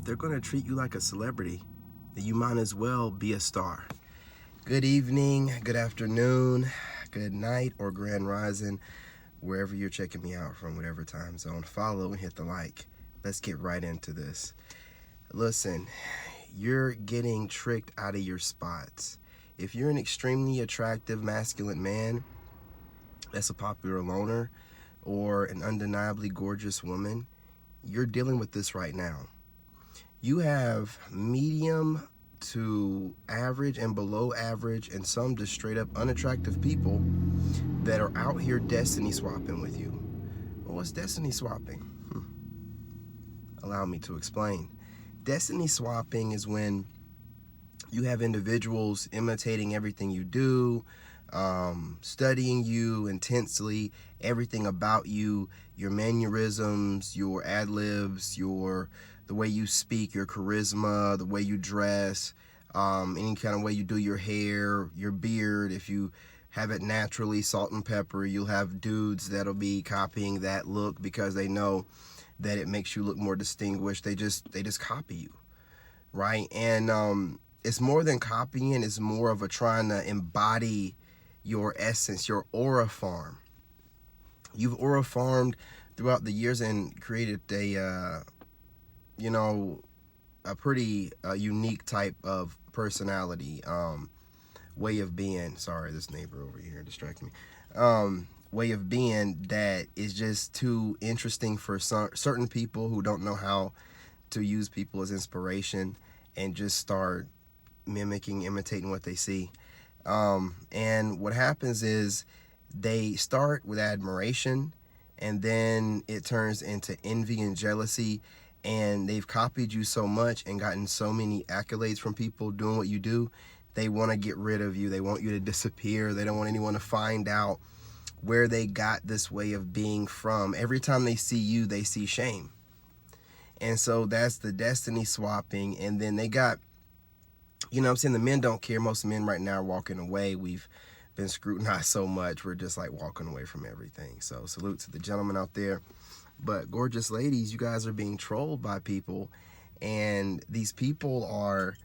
they're going to treat you like a celebrity, then you might as well be a star. Good evening, good afternoon, good night, or grand rising, wherever you're checking me out from, whatever time zone. Follow and hit the like. Let's get right into this. Listen, you're getting tricked out of your spots. If you're an extremely attractive masculine man that's a popular loner, or an undeniably gorgeous woman, you're dealing with this right now. You have medium to average and below average and some just straight up unattractive people that are out here destiny swapping with you. Well, what's destiny swapping? Allow me to explain. Destiny swapping is when you have individuals imitating everything you do, studying you intensely, everything about you, your mannerisms, your ad-libs, the way you speak, your charisma, the way you dress, any kind of way you do your hair, your beard. If you have it naturally salt and pepper, you'll have dudes that'll be copying that look because they know that it makes you look more distinguished. They just copy you, right? And it's more than copying. It's more of a trying to embody your essence, your aura farm. You've aura farmed throughout the years and created a pretty unique type of personality, way of being. Sorry, this neighbor over here distracted me. Way of being that is just too interesting for certain people who don't know how to use people as inspiration and just start imitating what they see. And what happens is they start with admiration, and then it turns into envy and jealousy, and they've copied you so much and gotten so many accolades from people doing what you do. They want to get rid of you. They want you to disappear. They don't want anyone to find out where they got this way of being from. Every time they see you, they see shame. And so that's the destiny swapping. And then they got, I'm saying, the men don't care. Most men right now are walking away. We've been scrutinized so much. We're just like walking away from everything. So salute to the gentlemen out there. But gorgeous ladies, you guys are being trolled by people. And these people are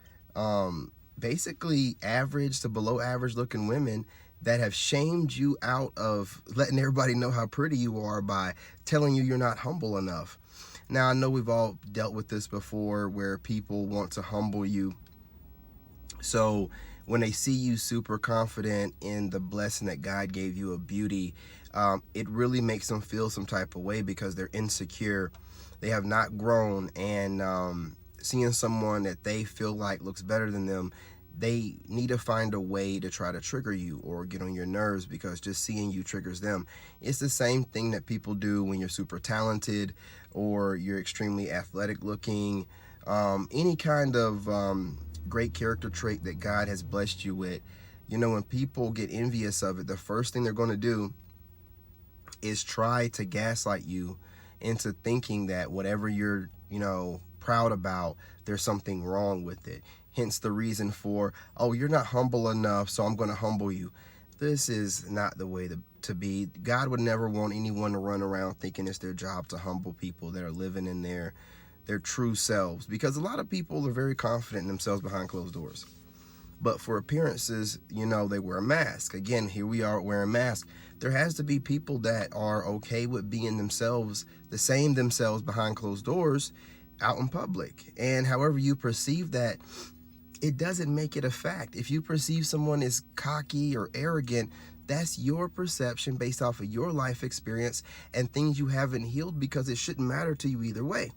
basically average to below average looking women that have shamed you out of letting everybody know how pretty you are by telling you you're not humble enough. Now, I know we've all dealt with this before where people want to humble you. So when they see you super confident in the blessing that God gave you of beauty, it really makes them feel some type of way because they're insecure. They have not grown, and seeing someone that they feel like looks better than them, they need to find a way to try to trigger you or get on your nerves because just seeing you triggers them. It's the same thing that people do when you're super talented or you're extremely athletic looking, any kind of great character trait that God has blessed you with. When people get envious of it, the first thing they're going to do is try to gaslight you into thinking that whatever you're, proud about, there's something wrong with it. Hence the reason for, oh, you're not humble enough, so I'm going to humble you. This is not the way to be. God would never want anyone to run around thinking it's their job to humble people that are living in their true selves, because a lot of people are very confident in themselves behind closed doors. But for appearances, they wear a mask. Again, here we are wearing masks. There has to be people that are okay with being themselves, the same themselves behind closed doors out in public. And however you perceive that, it doesn't make it a fact. If you perceive someone as cocky or arrogant, that's your perception based off of your life experience and things you haven't healed, because it shouldn't matter to you either way.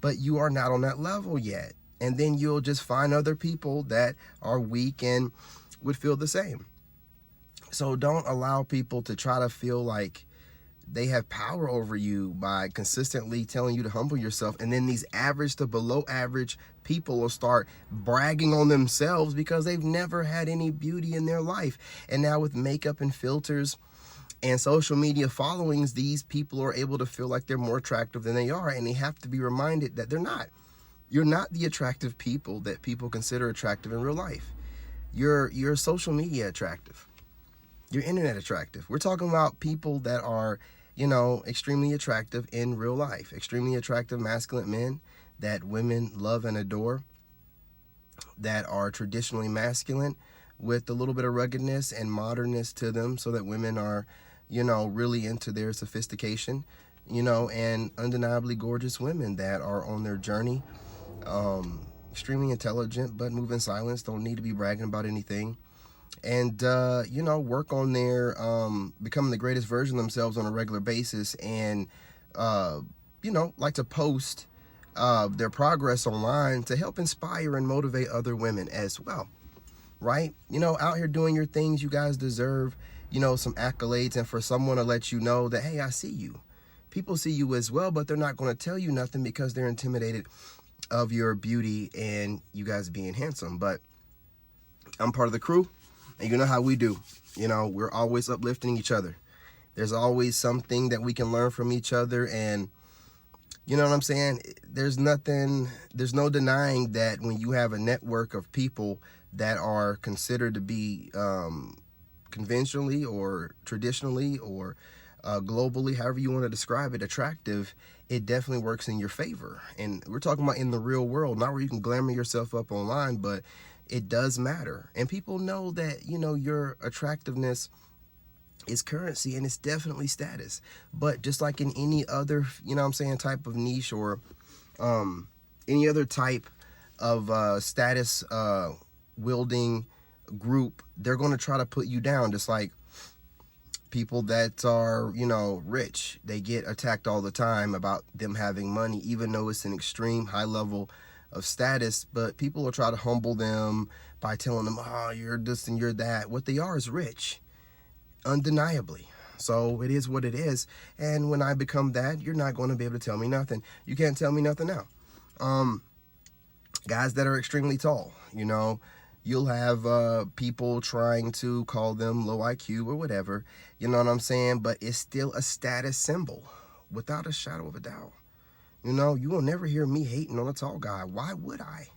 But you are not on that level yet. And then you'll just find other people that are weak and would feel the same. So don't allow people to try to feel like they have power over you by consistently telling you to humble yourself. And then these average to below average people will start bragging on themselves because they've never had any beauty in their life. And now with makeup and filters and social media followings, these people are able to feel like they're more attractive than they are. And they have to be reminded that they're not. You're not the attractive people that people consider attractive in real life. You're social media attractive. You're internet attractive. We're talking about people that are, extremely attractive in real life. Extremely attractive masculine men that women love and adore, that are traditionally masculine with a little bit of ruggedness and modernness to them, so that women are, really into their sophistication, and undeniably gorgeous women that are on their journey, extremely intelligent but move in silence, don't need to be bragging about anything, and work on their becoming the greatest version of themselves on a regular basis, and like to post their progress online to help inspire and motivate other women as well, right? Out here doing your things. You guys deserve, some accolades, and for someone to let you know that, hey, I see you. People see you as well, but they're not going to tell you nothing because they're intimidated of your beauty and you guys being handsome. But I'm part of the crew, and you know how we do. We're always uplifting each other. There's always something that we can learn from each other, and you know what I'm saying? There's no denying that when you have a network of people that are considered to be conventionally or traditionally or globally, however you want to describe it, attractive, it definitely works in your favor. And we're talking about in the real world, not where you can glamour yourself up online, but it does matter. And people know that, your attractiveness is currency, and it's definitely status. But just like in any other, type of niche, or any other type of status wielding group, they're going to try to put you down. Just like people that are, rich, they get attacked all the time about them having money, even though it's an extreme high level of status. But people will try to humble them by telling them, oh, you're this and you're that. What they are is rich, undeniably. So it is what it is. And when I become that, you're not going to be able to tell me nothing. You can't tell me nothing now. Guys that are extremely tall, you'll have people trying to call them low IQ or whatever, you know what I'm saying? But it's still a status symbol, without a shadow of a doubt. You will never hear me hating on a tall guy. Why would I?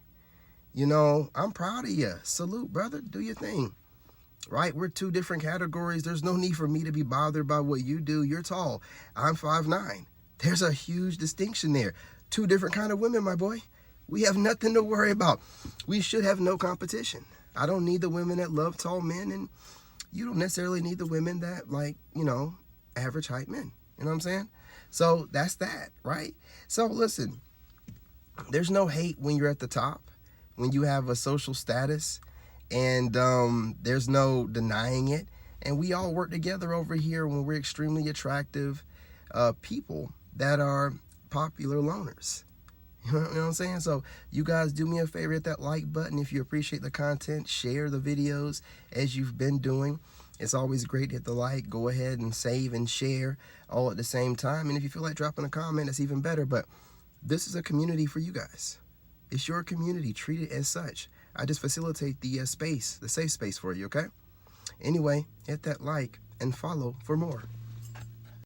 I'm proud of you. Salute, brother. Do your thing. Right? We're two different categories. There's no need for me to be bothered by what you do. You're tall. I'm 5'9". There's a huge distinction there. Two different kind of women, my boy. We have nothing to worry about. We should have no competition. I don't need the women that love tall men, and you don't necessarily need the women that like, average height men. You know what I'm saying? So that's that, right? So listen, there's no hate when you're at the top, when you have a social status, and there's no denying it. And we all work together over here when we're extremely attractive people that are popular loners. You know what I'm saying? So you guys do me a favor, hit that like button. If you appreciate the content, share the videos as you've been doing. It's always great to hit the like. Go ahead and save and share all at the same time. And if you feel like dropping a comment, it's even better. But this is a community for you guys. It's your community. Treat it as such. I just facilitate the space, the safe space for you, okay? Anyway, hit that like and follow for more.